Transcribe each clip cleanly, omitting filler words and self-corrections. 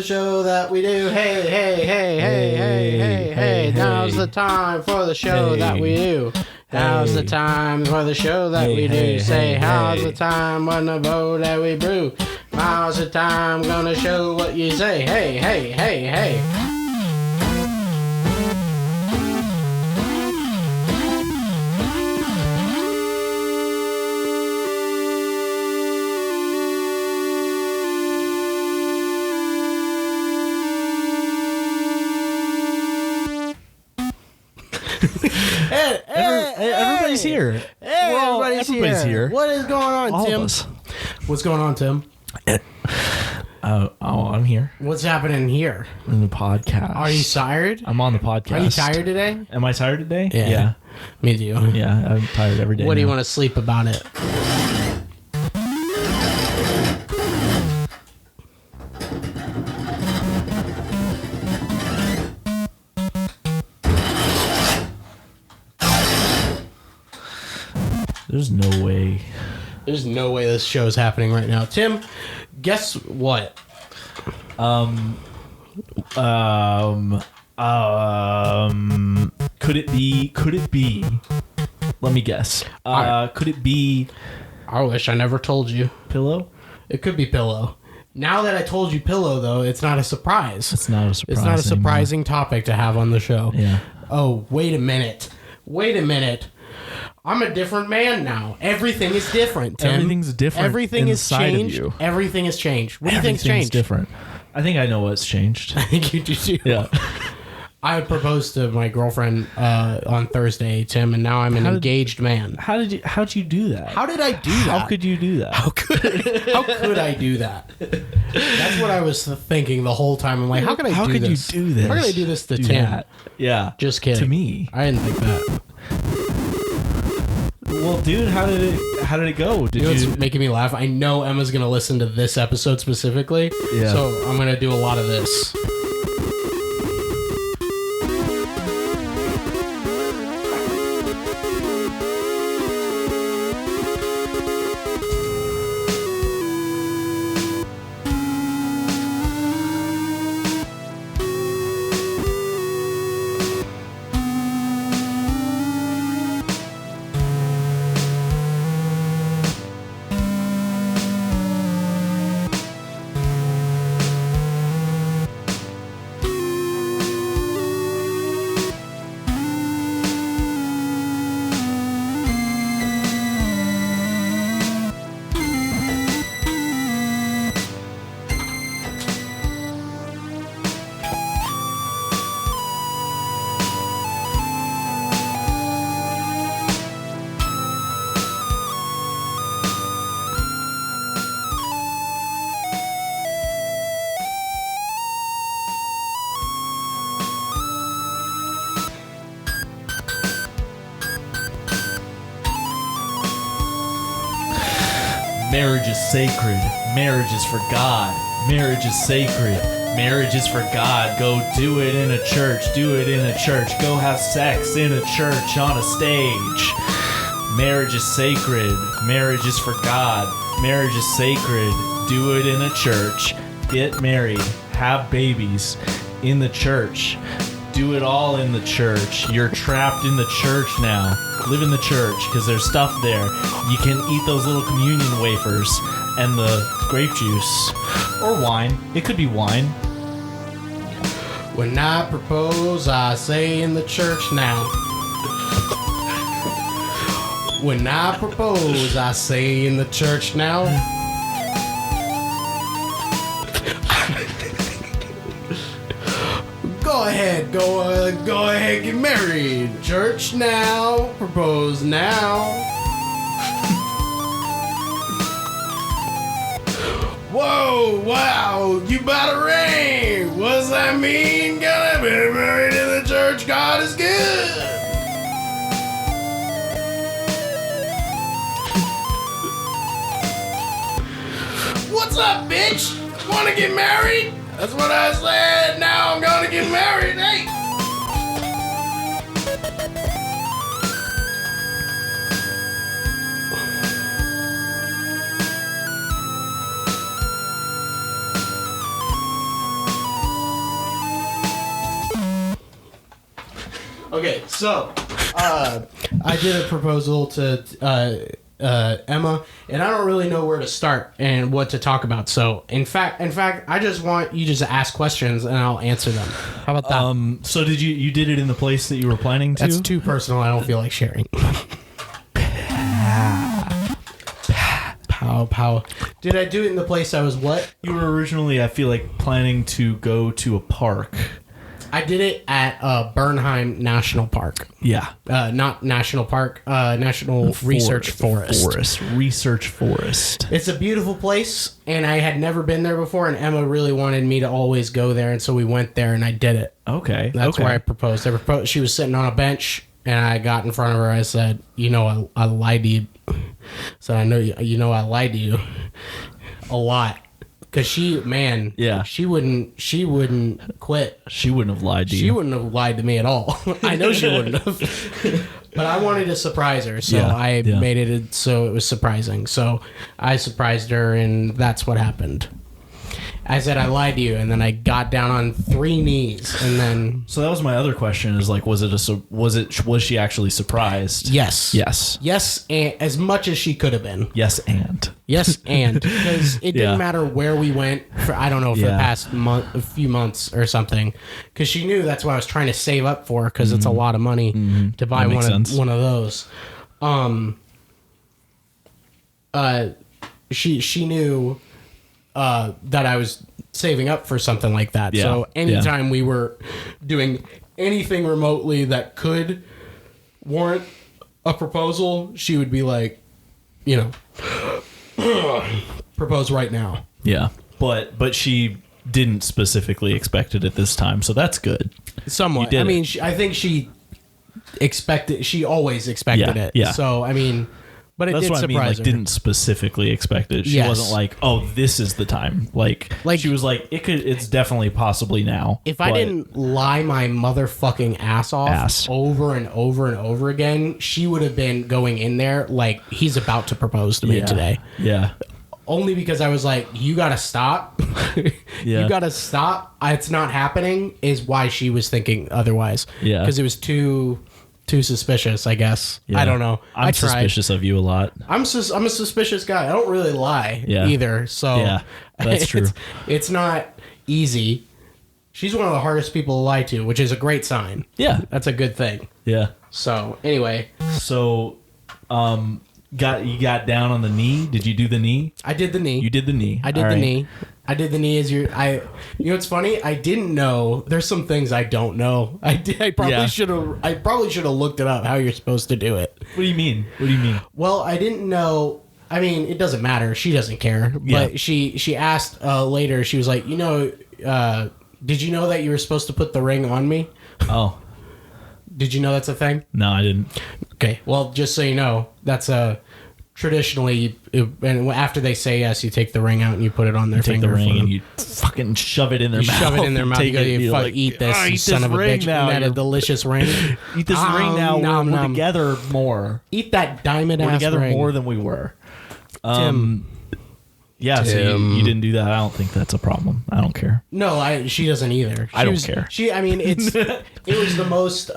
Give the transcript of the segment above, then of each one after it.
the show that we do. Hey, hey, hey, hey, hey, hey, hey. Now's the time for the show that we do. Now's the time for the show that we do. Say, how's the time when the bow that we brew? Now's the time, gonna show what you say. Hey, hey, hey, hey. Everybody's here. Hey, everybody's here. What is going on, All Tim? of us. What's going on, Tim? I'm here. What's happening here? In the podcast. Are you tired? I'm on the podcast. Are you tired today? Am I tired today? Yeah. Me too. Yeah, I'm tired every day. What do you want to sleep about it? There's no way. There's no way this show is happening right now. Tim, guess what? Could it be? Let me guess. Could it be I wish I never told you. pillow? It could be pillow. Now that I told you pillow, though, it's not a surprise. It's not a surprise. It's not a surprising topic to have on the show. Yeah. Oh, wait a minute. I'm a different man now. Everything is different, Tim. Everything's different. Everything is inside changed. of you. Everything has changed. What do you think's Everything's changed? different. I think I know what's changed. I think you do too. Yeah. I proposed to my girlfriend on Thursday, Tim, and now I'm an engaged man. How'd you do that? How did I do that? How could you do that? How could I do that? That's what I was thinking the whole time. I'm like, how could I do this? How could you do this? How could I do this to Tim? That? Yeah. Just kidding. To me. I didn't think that. Well, dude, how did it go? You know what's making me laugh? I know Emma's going to listen to this episode specifically, so I'm going to do a lot of this. Marriage is sacred. Marriage is for God. Marriage is sacred. Marriage is for God. Go do it in a church. Do it in a church. Go have sex in a church on a stage. Marriage is sacred. Marriage is for God. Marriage is sacred. Do it in a church. Get married. Have babies in the church. Do it all in the church. You're trapped in the church now. Live in the church because there's stuff there. You can eat those little communion wafers and the grape juice or wine. It could be wine. When I propose, I say in the church now. When I propose, I say in the church now. Go ahead, get married. Church now, propose now. Whoa, wow, you bought a ring. What does that mean? Gonna be married in the church, God is good. What's up, bitch? Wanna get married? That's what I said. Now I'm gonna get married. Hey. So, I did a proposal to Emma, and I don't really know where to start and what to talk about. So, in fact, I just want you just to ask questions and I'll answer them. How about that? So did you did it in the place that you were planning to? That's too personal. I don't feel like sharing. Pow. Did I do it in the place I was what? You were originally, I feel like, planning to go to a park. I did it at Bernheim National Park. Yeah. Not National Park, National Research Forest. Research Forest. It's a beautiful place, and I had never been there before, and Emma really wanted me to always go there, and so we went there, and I did it. Okay. That's where I proposed. She was sitting on a bench, and I got in front of her. I said, I lied to you. So I know I lied to you a lot. Because she wouldn't quit. She wouldn't have lied to you. She wouldn't have lied to me at all. I know she wouldn't have. But I wanted to surprise her, so I made it so it was surprising. So I surprised her, and that's what happened. I said I lied to you, and then I got down on 3 knees, and then. So that was my other question: is like, was she actually surprised? Yes, and as much as she could have been. Yes, and because it didn't matter where we went for. I don't know, for the past a few months or something, because she knew that's what I was trying to save up for, because it's a lot of money to buy one of those. She knew. That I was saving up for something like that. Yeah. So anytime we were doing anything remotely that could warrant a proposal, she would be like, propose right now. Yeah. But she didn't specifically expect it at this time, so that's good. Somewhat. I mean, I think she always expected it. Yeah. So, I mean... But it That's did what I mean. surprise Like, her. didn't specifically expect it. She wasn't like, "Oh, this is the time." Like she was like, "It's definitely possibly now." If I didn't lie my motherfucking ass off over and over and over again, she would have been going in there like he's about to propose to me today. Yeah. Only because I was like, "You gotta stop." You gotta stop. It's not happening. Is why she was thinking otherwise. Yeah. Because it was too suspicious, I guess. Yeah. I don't know. I'm suspicious of you a lot. I'm a suspicious guy. I don't really lie either. So yeah, that's true. It's not easy. She's one of the hardest people to lie to, which is a great sign. Yeah. That's a good thing. Yeah. So anyway. So you got down on the knee? Did you do the knee? I did the knee. You did the knee. I did the knee. I did the knee as you know what's funny? I didn't know. There's some things I don't know. I probably should have looked it up how you're supposed to do it. What do you mean? Well, I didn't know. I mean, it doesn't matter. She doesn't care. But she asked later. She was like, did you know that you were supposed to put the ring on me? Oh. Did you know that's a thing? No, I didn't. Okay. Well, just so you know, that's traditionally, and after they say yes, you take the ring out and you put it on their finger. Take the ring and you fucking shove it in their mouth. Shove it in their mouth. Eat this, you son of a bitch. Now. Isn't that a delicious ring? Eat this ring now. We're together more. Eat that diamond ass ring. We're together more than we were. Tim. Yeah, so you didn't do that. I don't think that's a problem. I don't care. No, she doesn't either. I don't care. It was the most...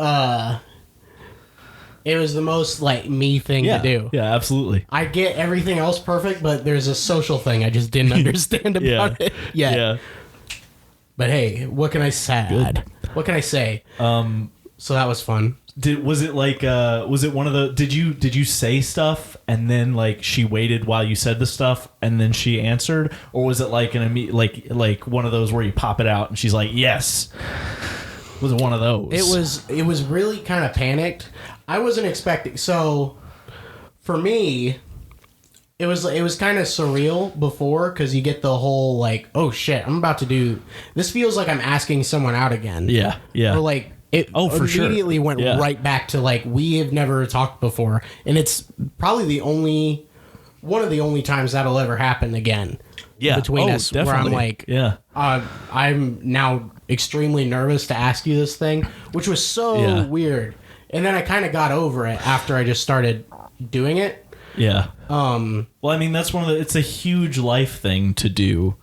It was the most, like, me thing to do. Yeah, absolutely. I get everything else perfect, but there's a social thing I just didn't understand about it yet. Yeah. But hey, what can I say? Good. What can I say? So that was fun. Was it one of the... Did you say stuff and then, like, she waited while you said the stuff and then she answered? Or was it like like one of those where you pop it out and she's like, yes? Was it one of those? It was really kind of panicked. I wasn't expecting. So, for me, it was kind of surreal before because you get the whole like, oh shit, I'm about to do. This feels like I'm asking someone out again. Yeah, yeah. Or like it immediately went right back to like we have never talked before, and it's probably one of the only times that'll ever happen again. Yeah, between us, definitely. where I'm like, I'm now extremely nervous to ask you this thing, which was so weird. And then I kind of got over it after I just started doing it. Yeah. Well, I mean, that's it's a huge life thing to do.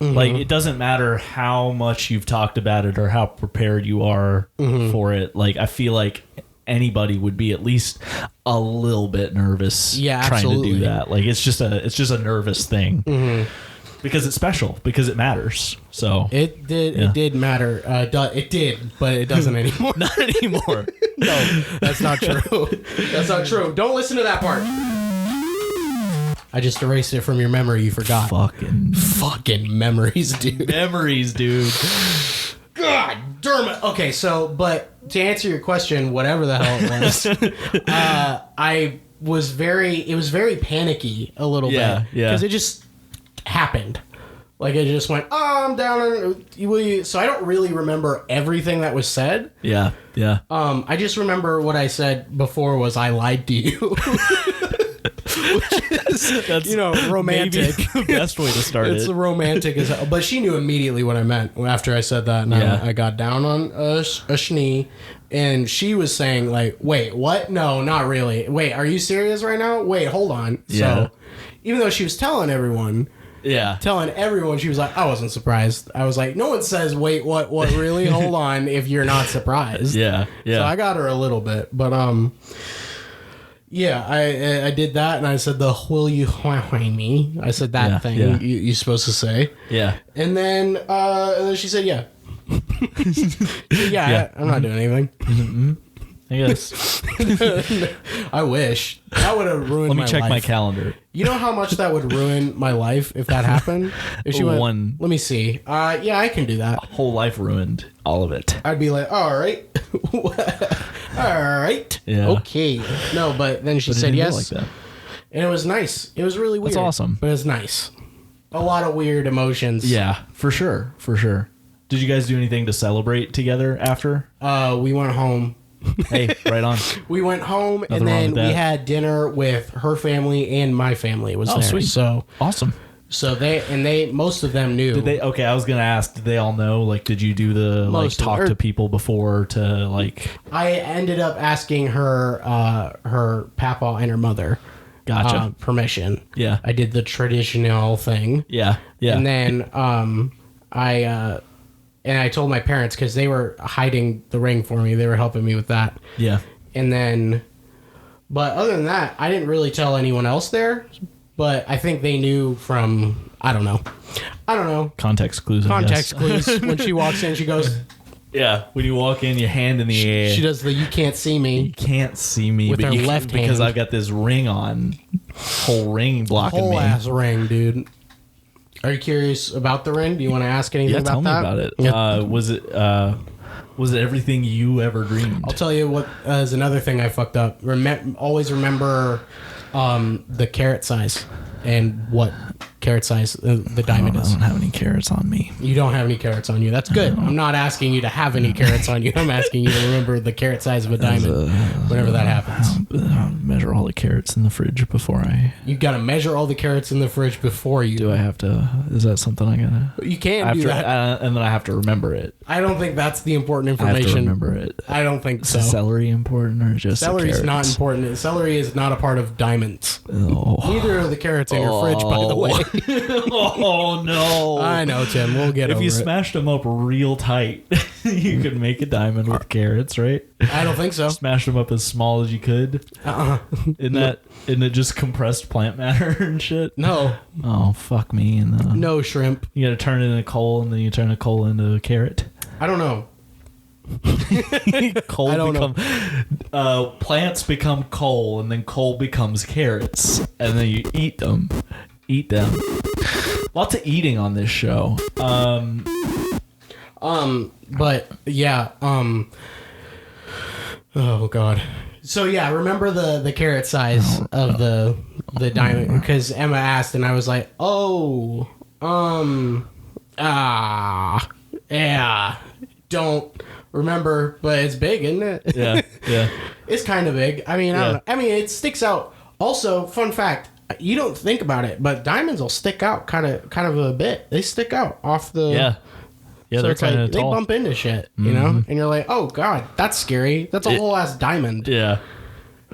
Mm-hmm. Like, it doesn't matter how much you've talked about it or how prepared you are for it. Like, I feel like anybody would be at least a little bit nervous trying to do that. Like it's just a nervous thing. Mm-hmm. Because it's special, because it matters. So it did matter. It did, but it doesn't anymore. Not anymore. No, that's not true. That's not true. Don't listen to that part. I just erased it from your memory. You forgot. Fucking memories, dude. Memories, dude. God damn it. Okay, so, but to answer your question, whatever the hell it was, it was very panicky a little bit. Yeah. Because it just happened. Like, it just went, oh, I'm down. So I don't really remember everything that was said. Yeah. I just remember what I said before was I lied to you. Which is, that's romantic. The best way to start it's romantic as hell. But she knew immediately what I meant after I said that. And I got down on a schnee. And she was saying, like, wait, what? No, not really. Wait, are you serious right now? Wait, hold on. Yeah. So even though she was telling everyone, she was like, I wasn't surprised. I was like, no one says, wait, what really? Hold on, if you're not surprised. Yeah. So I got her a little bit. But, yeah, I did that, and I said will you me? I said that thing you're supposed to say. Yeah. And then she said, yeah. I'm not doing anything. Mm-hmm. I guess. I wish. That would have ruined my life. Let me check my calendar. You know how much that would ruin my life if that happened? If she went, let me see. Yeah, I can do that. Whole life ruined. All of it. I'd be like, all right. All right. Yeah. Okay. No, but then she said yes. Like that. And it was nice. It was really weird. That's awesome. But it was nice. A lot of weird emotions. Yeah, for sure. Did you guys do anything to celebrate together after? We went home. Hey, right on. We went home and then we had dinner with her family and my family. It was there. Sweet. So awesome. So most of them knew. Did they? Okay, I was gonna ask. Did they all know? Like, did you do the talk to people before to like? I ended up asking her, her papa and her mother. Gotcha. Permission. Yeah. I did the traditional thing. Yeah. And then I told my parents because they were hiding the ring for me. They were helping me with that. Yeah. And then, but other than that, I didn't really tell anyone else there. But I think they knew from, I don't know. Context clues. Context clues. When she walks in, she goes. Yeah. When you walk in, your hand in the air. She does the you can't see me. You can't see me. With her left hand. Because I've got this ring on. Whole ring blocking me. Whole ass ring, dude. Are you curious about the ring? Do you want to ask anything about that? Yeah, tell me about it. Yeah. Was it everything you ever dreamed? I'll tell you what is another thing I fucked up. Always remember the carrot size and what carrot size the diamond is. I don't have any carrots on me. You don't have any carrots on you. That's good. I'm not asking you to have any carrots on you. I'm asking you to remember the carrot size of a diamond whenever that happens. I'll measure all the carrots in the fridge before I... You got to measure all the carrots in the fridge before you... Do I have to... Is that something I gotta... You can do that. And then I have to remember it. I don't think that's the important information. I have to remember it. I don't think so. Is celery important or just Celery is not important. Celery is not a part of diamonds. Oh. Neither are the carrots in your fridge, by the way. Oh, no. I know, Tim. We'll get over it. If you smashed them up real tight, you could make a diamond with carrots, right? I don't think so. Smash them up as small as you could. Isn't it just compressed plant matter and shit? No. Oh, fuck me. No shrimp. You gotta turn it into coal, and then you turn a coal into a carrot. I don't know. Plants become coal, and then coal becomes carrots, and then you eat them. Lots of eating on this show. But yeah. Oh God. So yeah, remember the carrot size of the diamond because Emma asked, and I was like, yeah, don't remember, but it's big, isn't it? Yeah. It's kind of big. I mean, I don't know. I mean, it sticks out. Also, fun fact. You don't think about it, but diamonds will stick out kind of a bit. They stick out off the... Yeah, so they're kind of tall. They bump into shit, you know? And you're like, oh, God, that's scary. That's a whole-ass diamond. Yeah.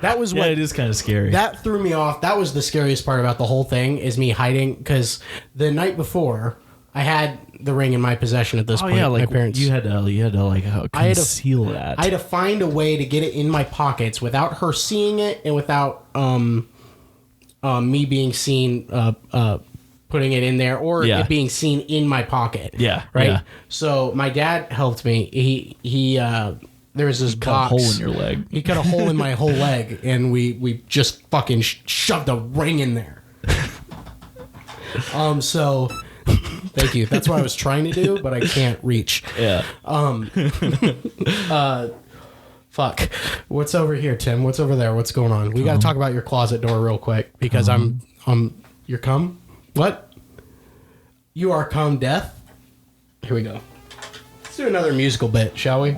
That was what... Yeah, it is kind of scary. That threw me off. That was the scariest part about the whole thing, is me hiding, because the night before, I had the ring in my possession at this point. Yeah, like my parents. you had to like conceal that. I had to find a way to get it in my pockets without her seeing it and without me being seen putting it in there or it being seen in my pocket. Yeah. Right. Yeah. So my dad helped me. He there was this box. Cut a hole in your leg. He cut a hole in my whole leg, and we just fucking shoved a ring in there. So thank you. That's what I was trying to do, but I can't reach. Yeah. Fuck. What's over here, Tim? What's over there? What's going on? We got to talk about your closet door real quick because you're cum? What? You are cum death? Here we go. Let's do another musical bit, shall we?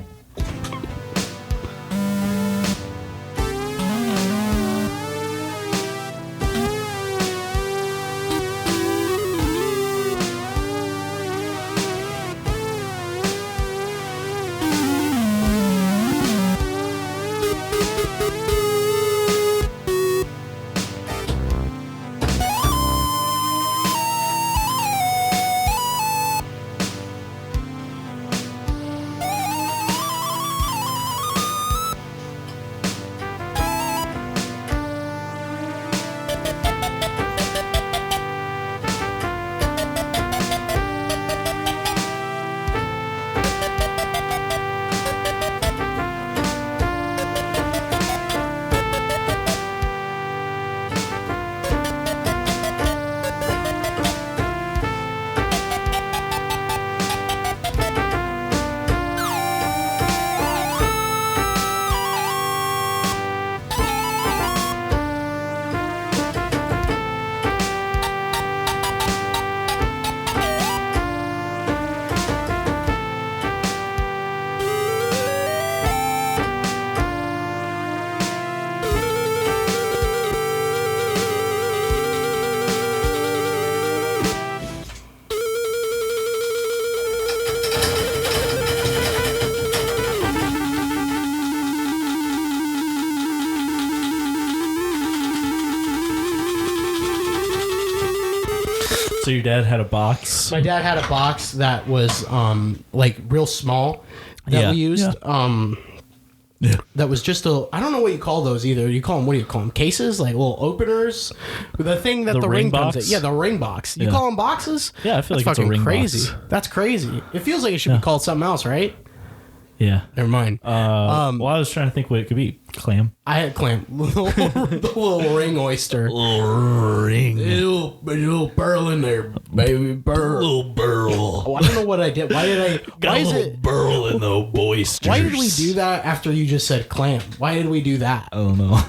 So your dad had a box? My dad had a box that was like real small that we used. Yeah. That was just I don't know what you call those either. You call them, what do you call them? Cases? Like little openers? The thing that the ring box? comes in. Yeah, the ring box. You call them boxes? Yeah, I feel That's like it's a fucking ring crazy. box. That's crazy. It feels like it should be called something else, right? Yeah. Never mind. Well, I was trying to think what it could be. Clam. I had clam. The little ring oyster. Little ring. Little burl in there, baby. Burl. Little burl. Oh, I don't know what I did. Why did I... Got why a is little it... burl in the boysters. Why did we do that after you just said clam? Why did we do that? I don't know.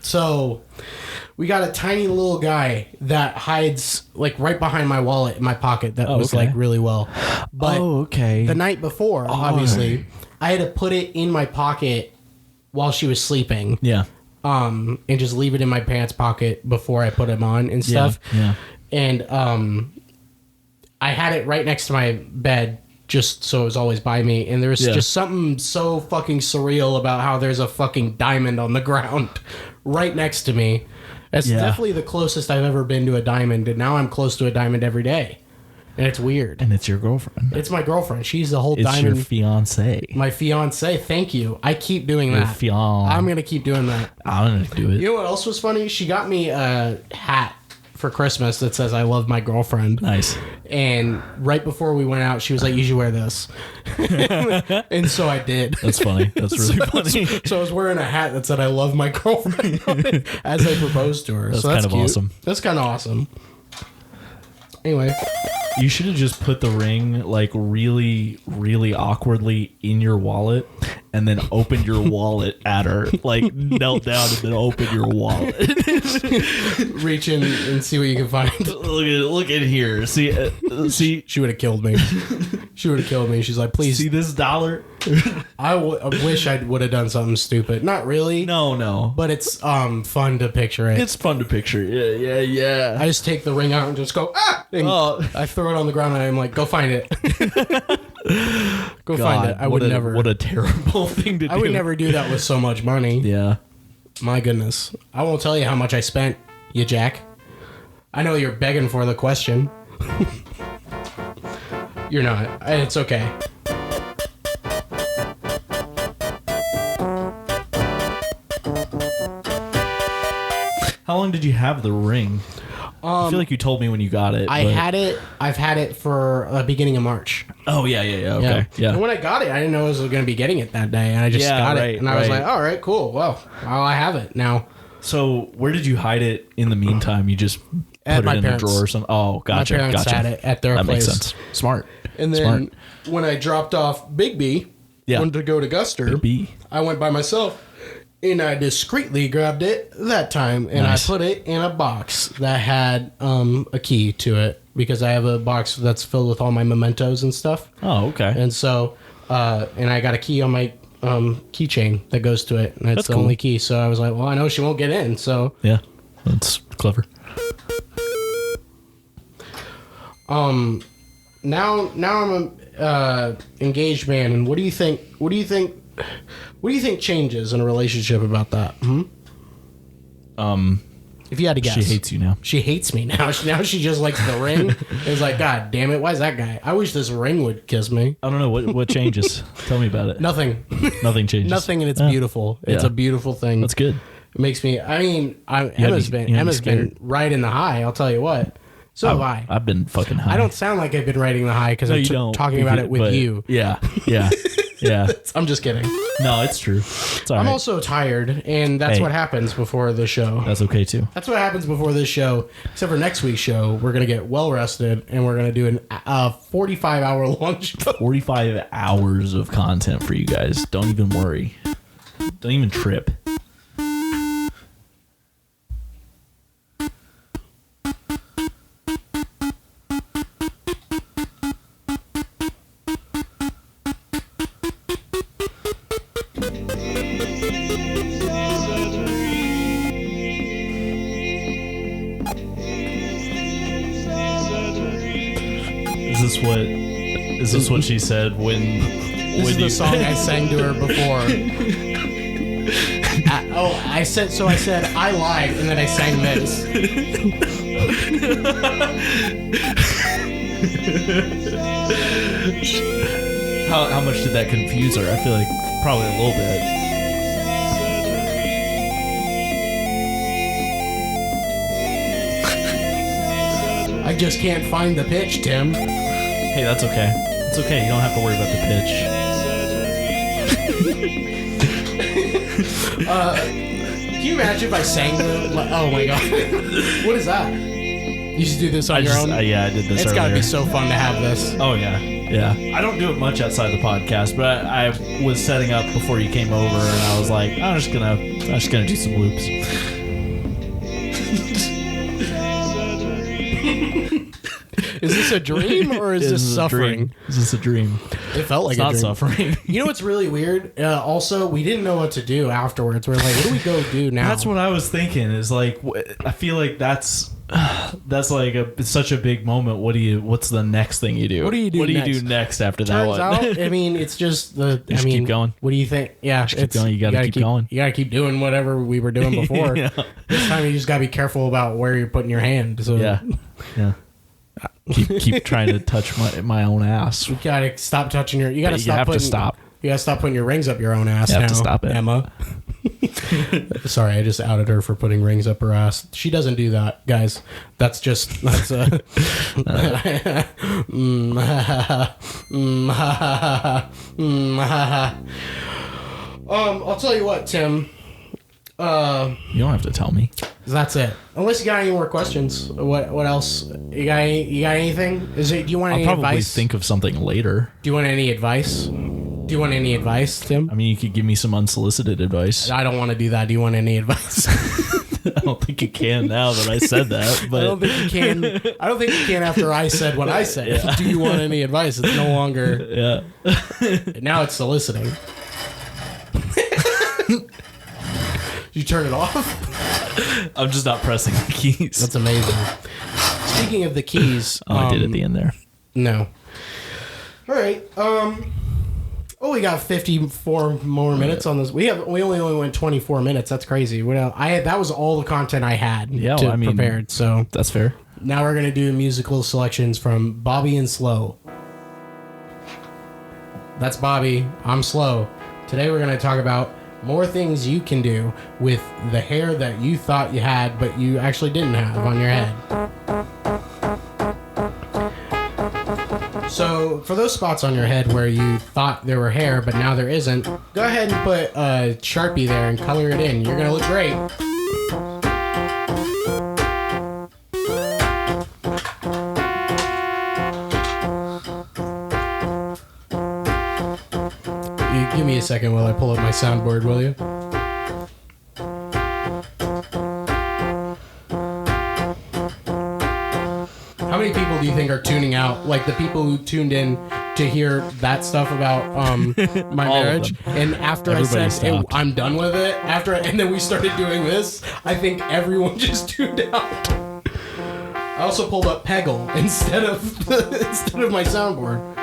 So we got a tiny little guy that hides like right behind my wallet in my pocket that was like really well. But the night before, obviously, I had to put it in my pocket while she was sleeping. Yeah. And just leave it in my pants pocket before I put him on and stuff. Yeah. And I had it right next to my bed just so it was always by me. And there was just something so fucking surreal about how there's a fucking diamond on the ground right next to me. That's definitely the closest I've ever been to a diamond. And now I'm close to a diamond every day. And it's weird. And it's your girlfriend. It's my girlfriend. She's the whole It's diamond. your fiance. My fiance. Thank you. I keep doing that. I'm going to keep doing that. I'm going to do it. You know what else was funny? She got me a hat for Christmas that says I love my girlfriend. Nice. And right before we went out, she was like, you should wear this. And so I did. That's funny. That's really funny. So I was wearing a hat that said I love my girlfriend on it as I proposed to her. That's so that's kind of cute. awesome. That's kind of awesome. Anyway. You should have just put the ring like really, really awkwardly in your wallet and then opened your wallet at her. Like knelt down and then opened your wallet. Reach in and see what you can find. Look at here. See. She would have killed me. She would have killed me. She's like, please. See this dollar? I wish I would have done something stupid. Not really. No. But it's fun to picture it. It's fun to picture. Yeah. I just take the ring out and just go, ah! And I throw it on the ground and I'm like, go find it. Go find it. I would never. What a terrible thing to do. I would never do that with so much money. Yeah. My goodness. I won't tell you how much I spent, you jack. I know you're begging for the question. You're not. It's okay. How long did you have the ring? I feel like you told me when you got it. I've had it for the beginning of March. Oh, yeah. Okay. Yeah. And when I got it, I didn't know I was going to be getting it that day. And I just got it. And I was like, all right, cool. Well, I have it now. So where did you hide it in the meantime? You just put it in a drawer or something? Oh, gotcha. My parents had it at their place. That makes sense. Smart. And then when I dropped off Big B, wanted to go to Guster, Big B. I went by myself. And I discreetly grabbed it that time, and I put it in a box that had a key to it, because I have a box that's filled with all my mementos and stuff. Oh, okay. And so, and I got a key on my keychain that goes to it, and that's the only key. So I was like, well, I know she won't get in, so. Yeah, that's clever. Now I'm a engaged man, and what do you think changes in a relationship about that? If you had to guess. She hates you now. She hates me now. Now she just likes the ring. It's like, God damn it, why is that guy? I wish this ring would kiss me. I don't know. What changes? Tell me about it. Nothing. Nothing changes. Nothing, and it's beautiful. It's a beautiful thing. That's good. It makes me, Emma's been riding the high, I'll tell you what. So have I. I've been fucking high. I don't sound like I've been riding the high because I'm talking about it with you. Yeah. I'm just kidding. No, it's true. It's all right. I'm also tired, and that's what happens before the show. That's okay, too. That's what happens before this show. Except for next week's show, we're going to get well rested, and we're going to do a 45-hour long show. 45 hours of content for you guys. Don't even worry. Don't even trip. Is this what she said when... This is the song I sang to her before. I said I lied, and then I sang this. How much did that confuse her? I feel like probably a little bit. I just can't find the pitch, Tim. Hey, that's okay. It's okay. You don't have to worry about the pitch. Can you imagine if I sang the... Oh, my God. What is that? You should do this on your own? Yeah, I did this It's earlier. got to be so fun to have this. Oh, yeah. Yeah. I don't do it much outside the podcast, but I was setting up before you came over, and I was like, I'm just gonna do some loops. Is this a dream or is this suffering? Is this a dream? It felt like It's a not dream. suffering. You know what's really weird? Also, we didn't know what to do afterwards. We're like, what do we go do now? That's what I was thinking. Is like, I feel like that's like it's such a big moment. What's the next thing you do? What do you do What do next? you do next after that Turns one? out, I mean, it's just the. You just keep going. What do you think? Yeah, Keep going. You gotta keep going. You gotta keep doing whatever we were doing before. Yeah. This time, you just gotta be careful about where you're putting your hand. So Yeah. Keep trying to touch my own ass. you gotta stop touching your. You gotta You stop. have to putting, stop. You gotta stop putting your rings up your own ass. You now, have to stop it. Emma. Sorry, I just outed her for putting rings up her ass. She doesn't do that, guys. That's I'll tell you what, Tim. You don't have to tell me. That's it. Unless you got any more questions. What else? You got anything? Do you want I'll any probably advice? think of something later. Do you want any advice? Do you want any advice, Tim? I mean, you could give me some unsolicited advice. I don't want to do that. Do you want any advice? I don't think you can now that I said that. But I don't think you can. I don't think you can after I said what I said. Yeah. Do you want any advice? It's no longer. Yeah. Now it's soliciting. You turn it off? I'm just not pressing the keys. That's amazing. Speaking of the keys. I did at the end there. No. All right. Oh, we got 54 more minutes on this. We only went 24 minutes. That's crazy. That was all the content I had prepared. So that's fair. Now we're gonna do musical selections from Bobby and Slow. That's Bobby. I'm Slow. Today we're gonna talk about more things you can do with the hair that you thought you had, but you actually didn't have on your head. So, for those spots on your head where you thought there were hair, but now there isn't, go ahead and put a Sharpie there and color it in. You're going to look great. Give me a second while I pull up my soundboard, will you? How many people do you think are tuning out? Like the people who tuned in to hear that stuff about my marriage, and after Everybody I said, hey, stopped. I'm done with it, and then we started doing this, I think everyone just tuned out. I also pulled up Peggle instead of my soundboard.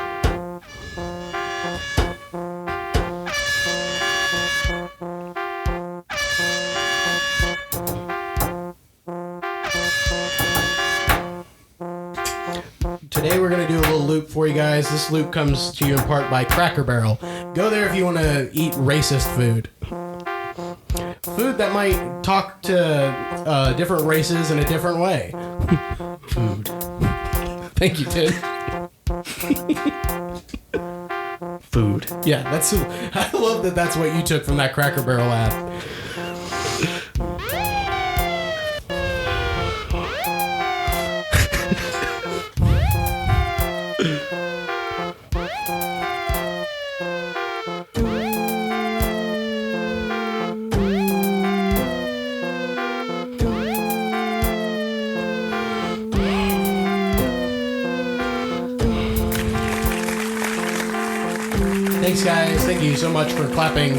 Today we're going to do a little loop for you guys. This loop comes to you in part by Cracker Barrel. Go there if you want to eat racist food. Food that might talk to different races in a different way. Food. Thank you, Tim. Food. Yeah, I love that that's what you took from that Cracker Barrel ad. Thanks, guys. Thank you so much for clapping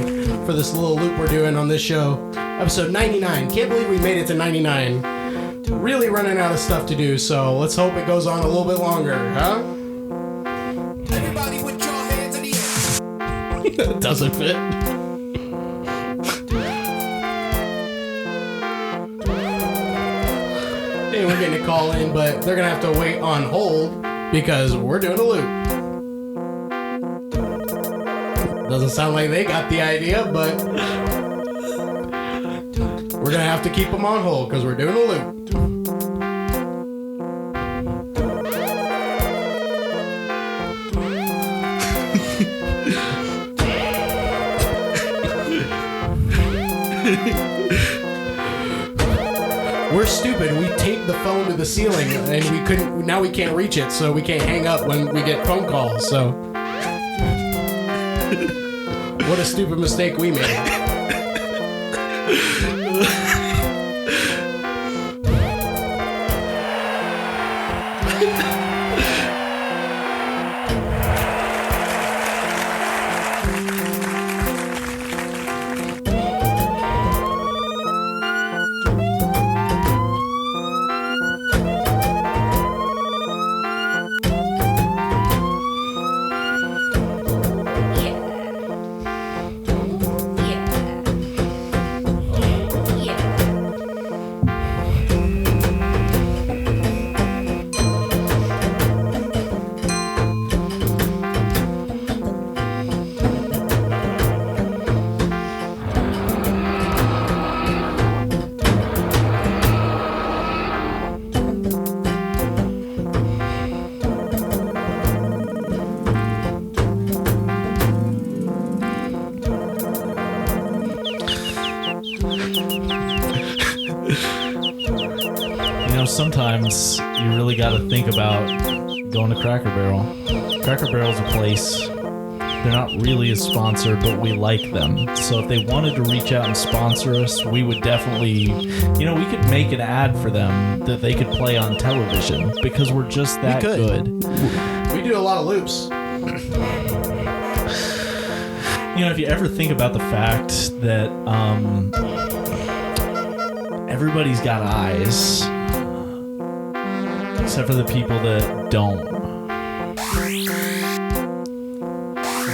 for this little loop we're doing on this show. Episode 99. Can't believe we made it to 99. Really running out of stuff to do, so let's hope it goes on a little bit longer, huh? Everybody with your hands in the air. It doesn't fit. Hey, we're getting a call in, but they're going to have to wait on hold because we're doing a loop. Doesn't sound like they got the idea, but we're gonna have to keep them on hold because we're doing a loop. We're stupid. We taped the phone to the ceiling and now we can't reach it, so we can't hang up when we get phone calls, so. What a stupid mistake we made. Sometimes you really got to think about going to Cracker Barrel. Cracker Barrel's a place. They're not really a sponsor, but we like them. So if they wanted to reach out and sponsor us, we would definitely, we could make an ad for them that they could play on television because we're just that good. We do a lot of loops. If you ever think about the fact that everybody's got eyes, except for the people that don't.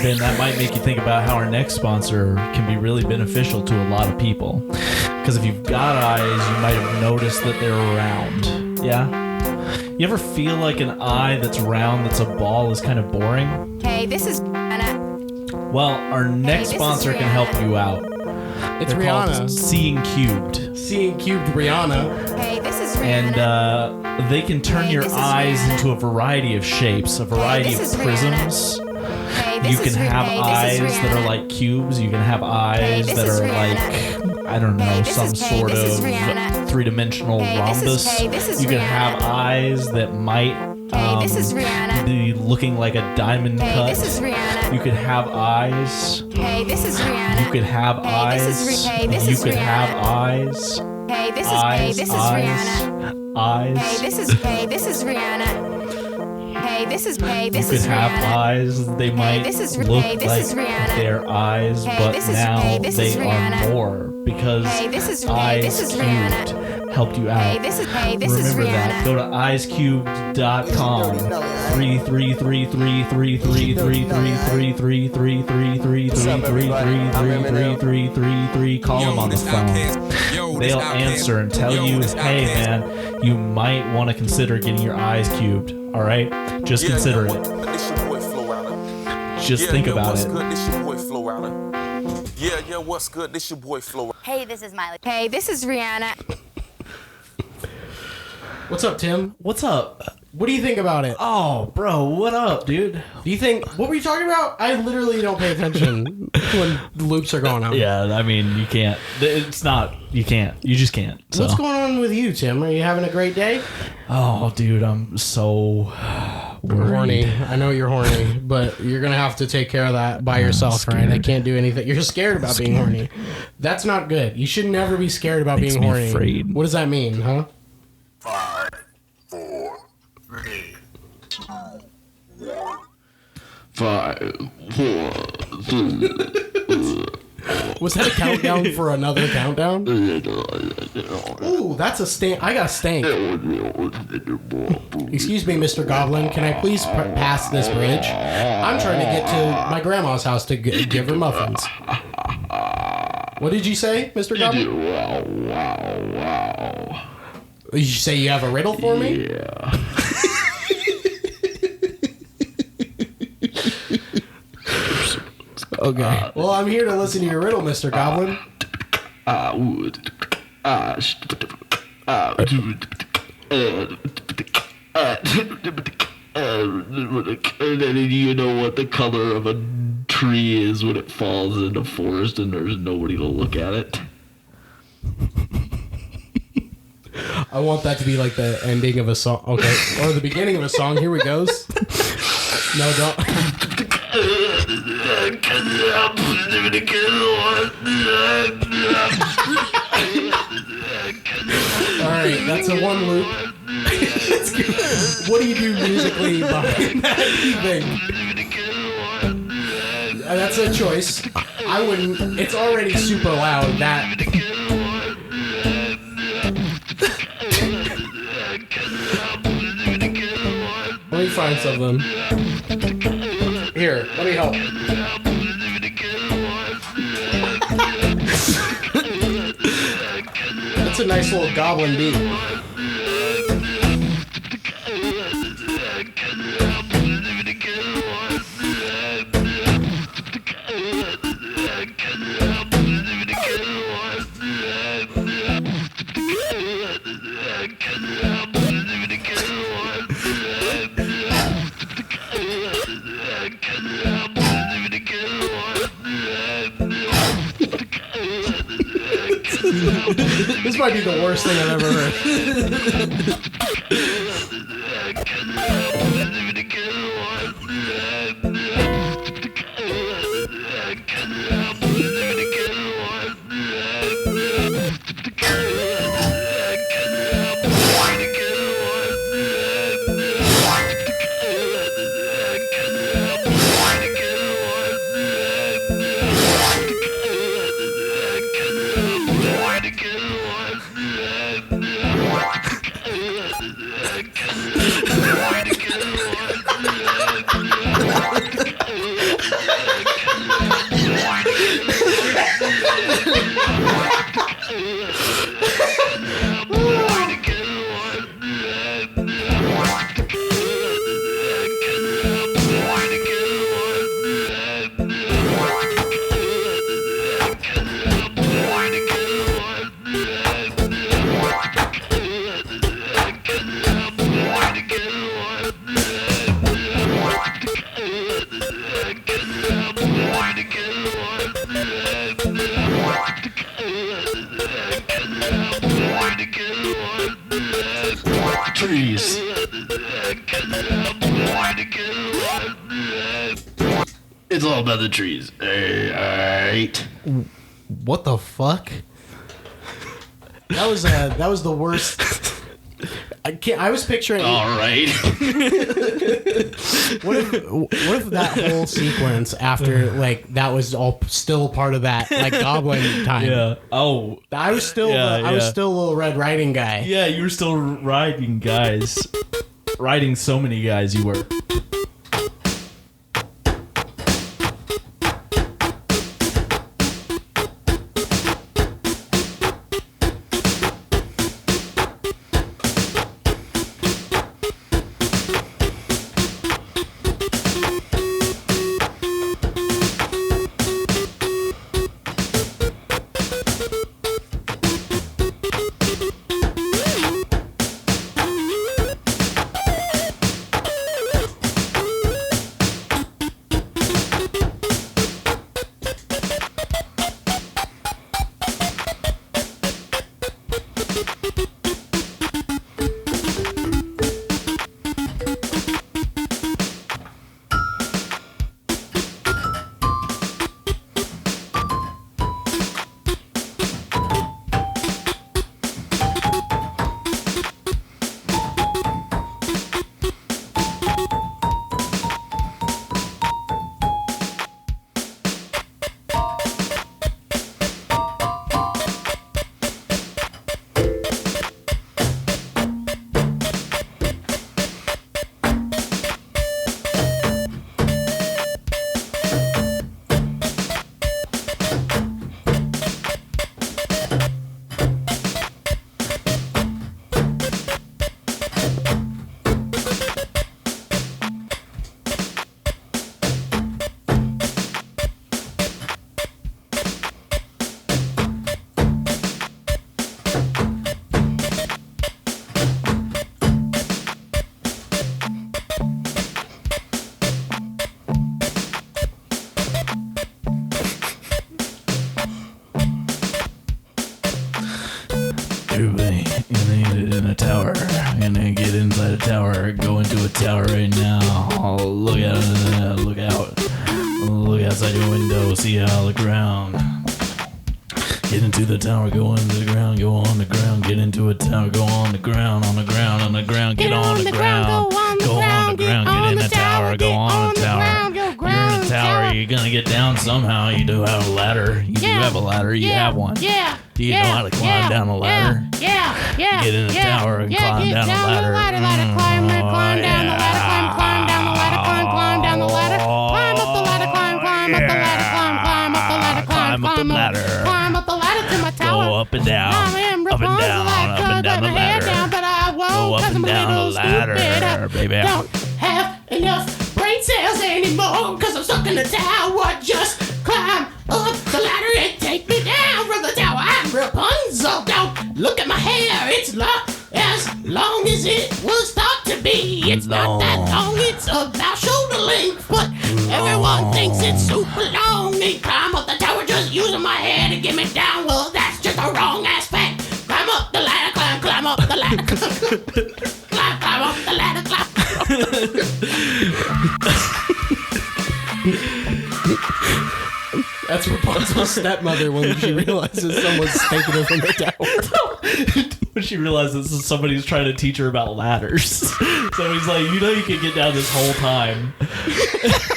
then that might make you think about how our next sponsor can be really beneficial to a lot of people. Because if you've got eyes, you might have noticed that they're round. Yeah? You ever feel like an eye that's round, that's a ball, is kind of boring? Hey, this is Well, our next sponsor can help you out. It's They're Rihanna. called Seeing Cubed. Seeing Cubed Rihanna. Hey, this is Rihanna. And they can turn Hey, your this is eyes Rihanna. into a variety of shapes, a variety this of is prisms. Hey, this You can is have hey, this eyes is that are Rihanna. like cubes. You can have eyes this that is are Rihanna. like, I don't know, Hey, this some is- hey, sort this is of Rihanna. three-dimensional Hey, this is- rhombus. hey, this is You can Rihanna. have eyes that might Hey, this is Rihanna. be looking like a diamond Hey, cut. this is Rihanna. You could have eyes. Hey, this is Rihanna. You could have Hey, eyes. this is Hey, this You is could Rihanna. have eyes. Hey, this is Eyes. hey, this is eyes. Rihanna. Eyes. Hey, this is Rihanna. Hey, this is You this could is have Rihanna. eyes. They might this is- look hey, this like is Rihanna. their eyes, Hey, but this is- now hey, this they is are Rihanna. more because Hey, this is- hey, Eyes this is Cubed Rihanna. helped you out. Hey, this is Remember that. Rihanna. Go to eyescubed.com. 3333333333333333333. Call them on the phone. They'll answer and tell you, hey man, you might want to consider getting your eyes cubed. All right, just consider it. It's your boy Flo Allen. Just think about what's it. good? This your boy Flo Allen. Yeah, what's good? This your boy Flo. Hey, this is Miley. Hey, this is Rihanna. What's up, Tim? What's up? What do you think about it? Oh, bro, what up, dude? Do you think... What were you talking about? I literally don't pay attention when the loops are going on. Yeah, I mean, you can't. It's not. You can't. You just can't. So. What's going on with you, Tim? Are you having a great day? Oh, dude, I'm so You're horny. I know you're horny, but you're going to have to take care of that by yourself, right? I can't do anything. You're scared about being horny. That's not good. You should never be scared about Makes being me horny. afraid. What does that mean, huh? 5, 4, 3. 5, 4, 3. Was that a countdown for another countdown? Ooh, that's a stank. I got a stank. Excuse me, Mr. Goblin. Can I please pass this bridge? I'm trying to get to my grandma's house to give her muffins. What did you say, Mr. Goblin? Wow, wow, wow. Did you say you have a riddle for me? Yeah. Okay. Well, I'm here to listen to your riddle, Mr. Goblin. Do you know what the color of a tree is when it falls in the forest and there's nobody to look at it? I want that to be like the ending of a song. Okay. Or the beginning of a song. Here we goes. No, don't. Alright, that's a one loop. What do you do musically behind that thing? That's a choice. I wouldn't. It's already super loud. That. Let me find something. Here, let me help. That's a nice little goblin beat. This might be the worst thing I've ever heard. trees. It's all about the trees. Alright. What the fuck? That was the worst. I was picturing. Alright. What if that whole sequence after like that was all still part of that like goblin time? Yeah. Oh. I was still I was still a little Red Riding guy. Yeah, you were still riding guys. Riding so many guys you were. Everybody in a tower. Gonna get inside a tower. Go into a tower right now. Look out. Look outside your window. See how the ground. Get into the tower. Go into the ground. Go on the ground. Get into a tower. Go on the ground. On the ground. On the ground. Get on the ground. Go on the ground. Get in the tower. Go on the tower. You're in a tower. You're gonna get down somehow. You do have a ladder. You do have a ladder. You have one. Yeah. Do you know how to climb down a ladder? Yeah. Get in the tower and climb down the ladder. Climb down the ladder, climb down the ladder, climb down the ladder, climb down the ladder, climb up the ladder, climb up the ladder, climb up the ladder, Climb up the ladder. Climb up the ladder to my tower. Go up and down. I am Up and down. Up and down the ladder. But I won't, Go up 'cause and I'm a down the little ladder, stupid. baby. Don't have enough brain cells anymore, 'cause I'm stuck in the tower. Just climb up the ladder and take me down from the tower. I'm Rapunzel. Don't look at my hair. It's as long as it was thought to be. It's not that long. It's about shoulder length, but everyone thinks it's super long. They climb up the tower just using my hair to get me down. Well, that's just the wrong aspect. Climb up the ladder, climb up the ladder, climb up the ladder, climb. That's Rapunzel's stepmother when she realizes someone's taking her from the tower. When she realizes somebody's trying to teach her about ladders. So he's like, you know you can get down this whole time.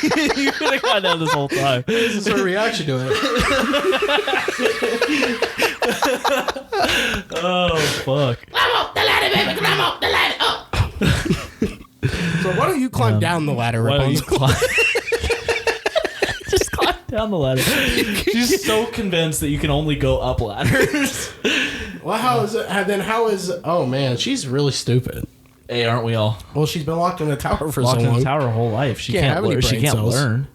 You could have gone down this whole time. This is her reaction to it. Oh, fuck. Climb up the ladder, baby, climb up the ladder, up. So why don't you climb down the ladder, Why don't you Rapunzel? climb? Just climb down the ladder. She's so convinced that you can only go up ladders. Well, how is it? Then how is? Oh man, she's really stupid. Hey, aren't we all? Well, she's been locked in the tower for Locked so in long. the tower her whole life. She Can't have any learn. She brain can't cells. learn.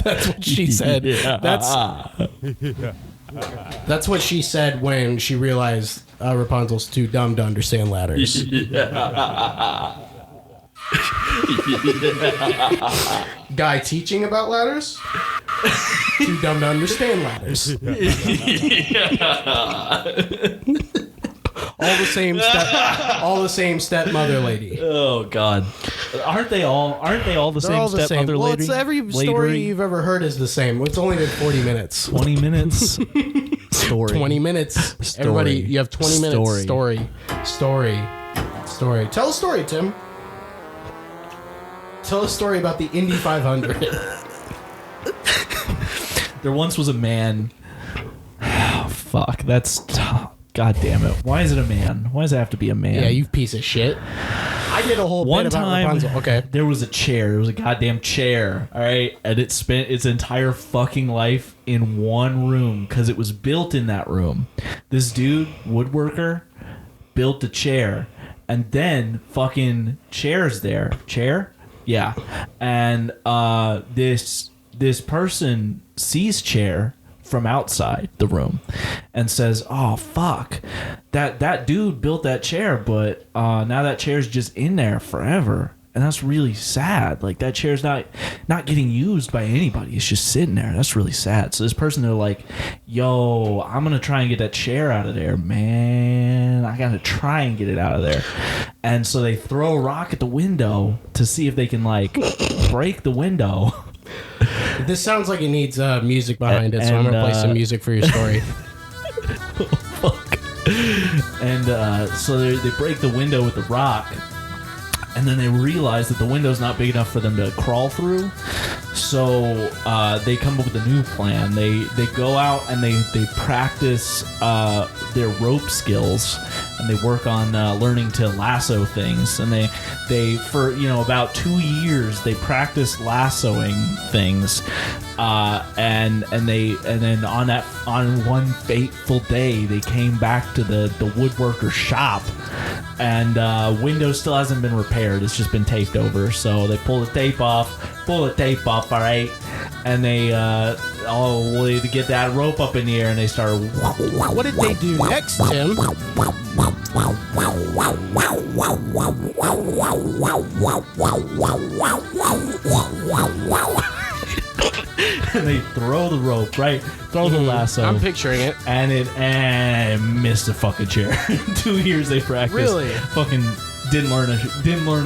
That's what she said. Yeah. That's what she said when she realized Rapunzel's too dumb to understand ladders. Guy teaching about ladders? Too dumb to understand ladders. all the same stepmother lady. Oh God, aren't they all the They're same all the same. stepmother Well, lady? it's every story you've ever heard is the same. It's only been 40 minutes. 20 minutes. Story. 20 minutes. Story. Everybody, you have 20 minutes. Story. Story. Tell a story, Tim. Tell a story about the Indy 500. There once was a man. Oh, fuck. That's. God damn it. Why is it a man? Why does it have to be a man? Yeah, you piece of shit. I did a whole One bit about time, Rapunzel. Okay. there was a chair. There was a goddamn chair. All right, and it spent its entire fucking life in one room because it was built in that room. This dude, woodworker, built a chair, and then fucking chairs there. Chair, yeah, and this person sees chair from outside the room and says, "Oh fuck, that dude built that chair, but now that chair's just in there forever, and that's really sad. Like that chair's not getting used by anybody. It's just sitting there. That's really sad." So this person, they're like, "Yo, I'm gonna try and get that chair out of there, man. I gotta try and get it out of there." And so they throw a rock at the window to see if they can like break the window. This sounds like it needs music behind it, so I'm going to play some music for your story. Fuck. And so they break the window with the rock, and then they realize that the window's not big enough for them to crawl through. So they come up with a new plan. They go out and they practice their rope skills, and they work on learning to lasso things. And they for about 2 years they practice lassoing things. And then on one fateful day they came back to the woodworker's shop, and window still hasn't been repaired. It's just been taped over. So they pull the tape off, all right, and they to get that rope up in the air, and they start. What did they do next, Tim? And they throw the rope, right? Throw the lasso. I'm picturing it. And it missed a fucking chair. 2 years they practiced. Really? Fucking didn't learn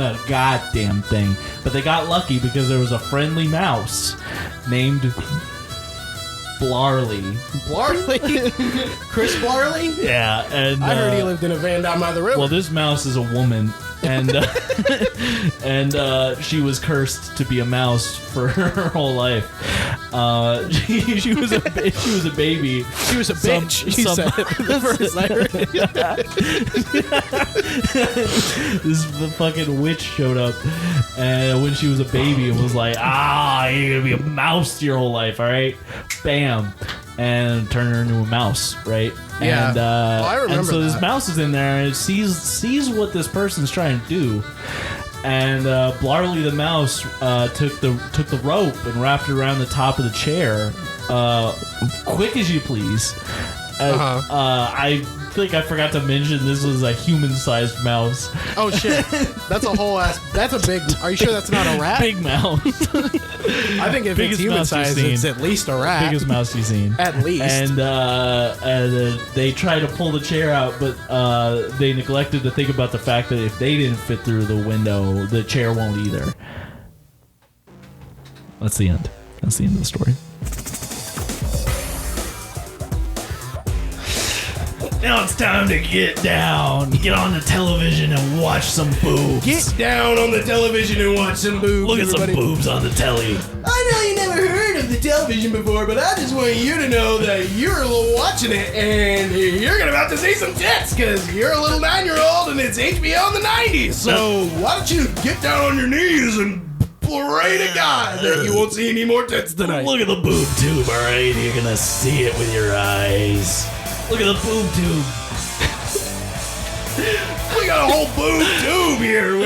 a goddamn thing. But they got lucky because there was a friendly mouse named Blarley. Blarley? Chris Blarley? Yeah, and I heard he lived in a van down by the river. well, this mouse is a woman, and and she was cursed to be a mouse for her whole life. She was a baby. She was a bitch. He said the first I heard it. This fucking witch showed up, and when she was a baby, and was like, you're gonna be a mouse your whole life, all right? Bam, and turned her into a mouse, right? Yeah. And, I remember and so that. this mouse is in there and sees what this person's trying to do. And Blarley the mouse took the rope and wrapped it around the top of the chair, quick as you please. I think I forgot to mention this was a human-sized mouse. Oh shit! That's a whole ass. That's a big. Are you sure that's not a rat? Big mouse. I think if Biggest it's human mouse you've size, seen. it's at least a rat. Biggest mouse you've seen. At least. And they tried to pull the chair out, but they neglected to think about the fact that if they didn't fit through the window, the chair won't either. That's the end. That's the end of the story. Now it's time to get down, get on the television and watch some boobs. Get down on the television and watch some boobs. Look at everybody. some boobs on the telly. I know you never heard of the television before, but I just want you to know that you're watching it and you're about to see some tits because you're a little 9-year-old and it's HBO in the 90s. So why don't you get down on your knees and pray to God that you won't see any more tits tonight. Look at the boob tube, alright? You're gonna see it with your eyes. Look at the boob tube. We got a whole boob tube here.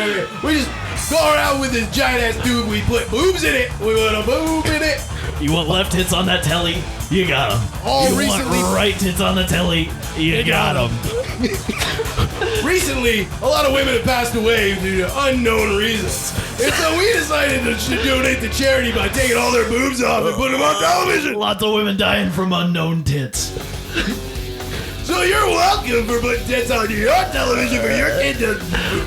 We just go around with this giant ass tube. We put boobs in it. We put a boob in it. You want left tits on that telly? You got them. You Recently, want right tits on the telly? You got them. Recently, a lot of women have passed away due to unknown reasons. And so we decided to donate to charity by taking all their boobs off and putting them on television. Lots of women dying from unknown tits. So you're welcome for putting tits on your television for your kid to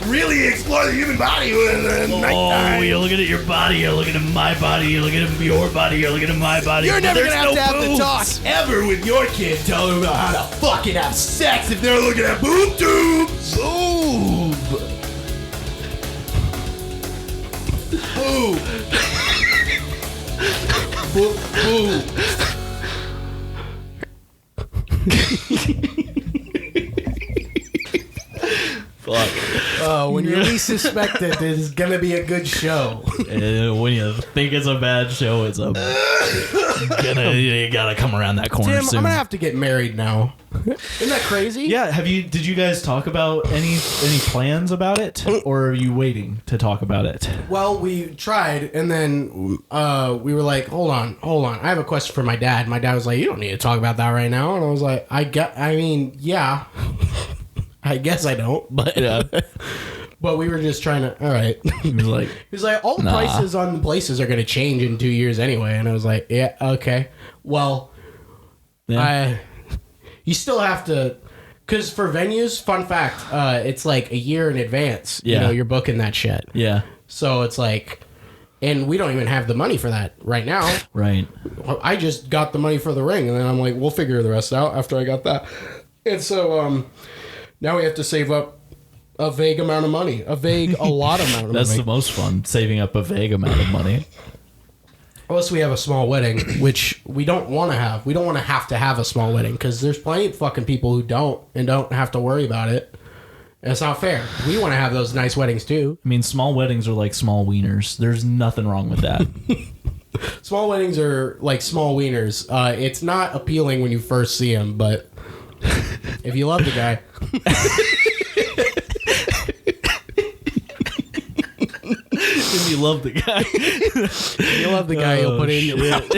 really explore the human body with Oh, you're looking at your body, you're looking at my body, you're looking at your body, you're looking at my body. You're never There's gonna have no to boobs. talk ever with your kid telling them about how to fucking have sex if they're looking at boob tubes. Boob. Boob. Boob. Boob. Fuck. When you least suspect it, it's gonna be a good show. When you think it's a bad show, it's a you gotta come around that corner Tim, soon. I'm gonna have to get married now. Isn't that crazy? Yeah, did you guys talk about any plans about it, or are you waiting to talk about it? Well, we tried, and then we were like, hold on. I have a question for my dad. My dad was like, you don't need to talk about that right now. And I was like, yeah. I guess I don't, but Yeah. but we were just trying to. All right. He was like, all the Nah. prices on the places are going to change in 2 years anyway. And I was like, yeah, okay. Well, yeah. you still have to, because for venues, fun fact, it's like a year in advance. Yeah. You know, you're booking that shit. Yeah, So it's like, and we don't even have the money for that right now. right. I just got the money for the ring, and then I'm like, we'll figure the rest out after I got that. And so now we have to save up a vague amount of money, a lot amount of That's money. the most fun, saving up a vague amount of money. Unless we have a small wedding, which we don't want to have. We don't want to have a small wedding because there's plenty of fucking people who don't have to worry about it. And it's not fair. We want to have those nice weddings too. I mean, small weddings are like small wieners. There's nothing wrong with that. Small weddings are like small wieners. It's not appealing when you first see them, but if you love the guy. If you love the guy. You love the guy, you'll put it in your mouth.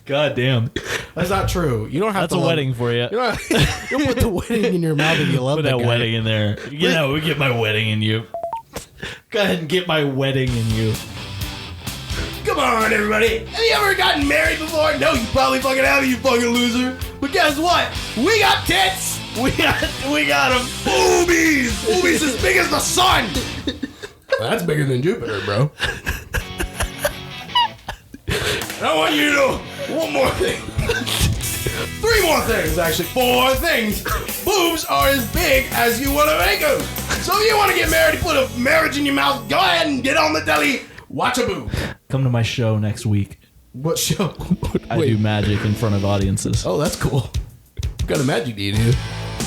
God damn. That's not true. You don't have That's to a love- wedding for you. You don't put the wedding in your mouth if you love Put the that guy. wedding in there. We get my wedding in you. Go ahead and get my wedding in you. Come on, everybody. Have you ever gotten married before? No, you probably fucking haven't, you fucking loser. But guess what? We got tits. We got them. Boobies. Boobies as big as the sun. That's bigger than Jupiter, bro. And I want you to know one more thing. 3 more things, actually. 4 things. Boobs are as big as you want to make them. So if you want to get married, put a marriage in your mouth, go ahead and get on the telly. Watch a boob. Come to my show next week. What show? I do magic in front of audiences. Oh, that's cool. What kind of magic do you do?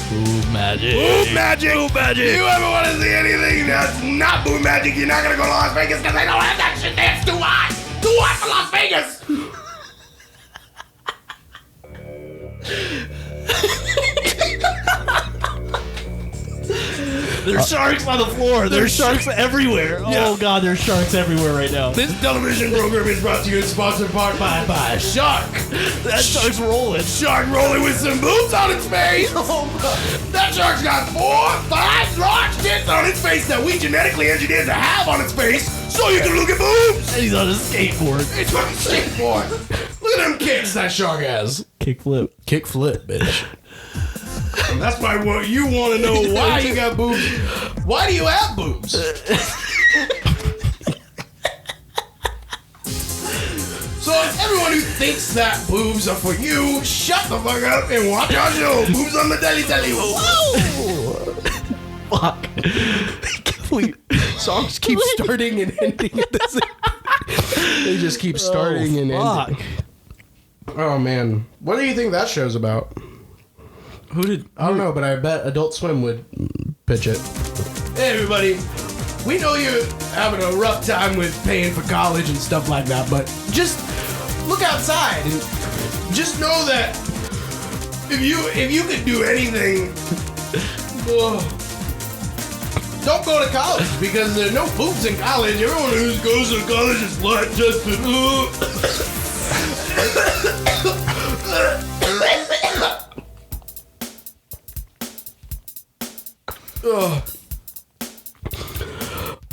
Boob magic. Boob magic! Boob magic! You ever want to see anything that's not boob magic, you're not going to go to Las Vegas because they don't have that shit there. It's too hot! Too hot for Las Vegas! There's sharks on the floor. There's sharks everywhere. Oh, God, there's sharks everywhere right now. This television program is brought to you and sponsored part by a shark. That shark's rolling. Shark rolling with some boobs on its face. That shark's got 4, 5 large tits on its face that we genetically engineered to have on its face so you can look at boobs. And he's on a skateboard. It's fucking skateboard. Look at them kicks that shark has. Kick flip. Kick flip, bitch. And that's why what you want to know why you got boobs. Why do you have boobs? So everyone who thinks that boobs are for you, shut the fuck up and watch our show. Boobs on the telly. Whoa! Fuck. Songs keep starting and ending at the same. They just keep starting and ending. Oh man, what do you think that show's about? Who did? I don't know, but I bet Adult Swim would pitch it. Hey, everybody. We know you're having a rough time with paying for college and stuff like that, but just look outside and just know that if you could do anything, don't go to college because there are no boobs in college. Everyone who goes to college is like just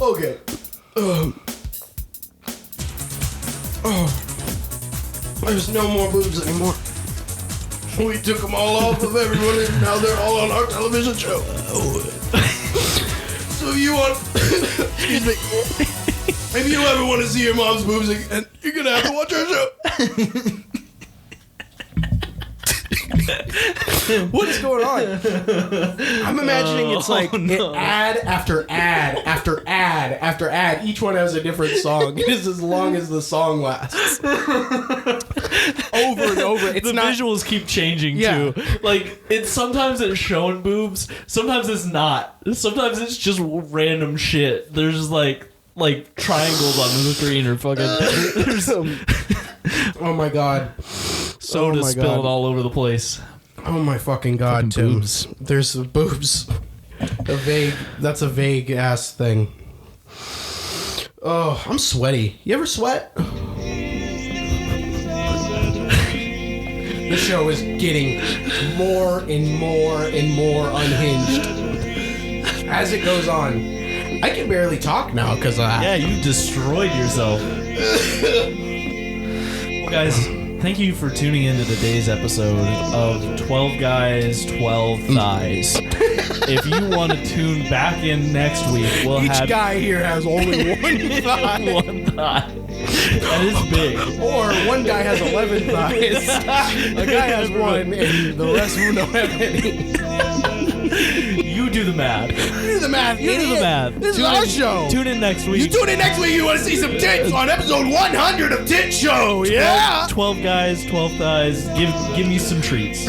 Okay. There's no more boobs anymore. We took them all off of everyone, and now they're all on our television show. So if you want, excuse me, if you ever want to see your mom's boobs again, you're gonna have to watch our show. What's going on? I'm imagining it's like ad after ad after ad after ad. Each one has a different song. It is as long as the song lasts. Over and over. It's the visuals keep changing too. Like sometimes it's showing boobs, sometimes it's not. Sometimes it's just random shit. There's like triangles on the screen or fucking. Oh my god. Soda spilled all over the place. Oh my fucking god, Tim. Boobs. There's the boobs. That's a vague ass thing. Oh, I'm sweaty. You ever sweat? This show is getting more and more and more unhinged as it goes on. I can barely talk now because yeah, you destroyed yourself. Well, guys, thank you for tuning into today's episode of 12 Guys, 12 Thighs. If you want to tune back in next week, we'll each have... guy here has only one thigh. One thigh. That is big. Or one guy has 11 thighs. A guy has one, and the rest of them don't have any. You do the math. You do the math. You do the math. This is our show. Tune in next week. You tune in next week. You want to see some tits on episode 100 of Tit Show. Yeah. 12 Guys, 12 Thighs. Give me some treats.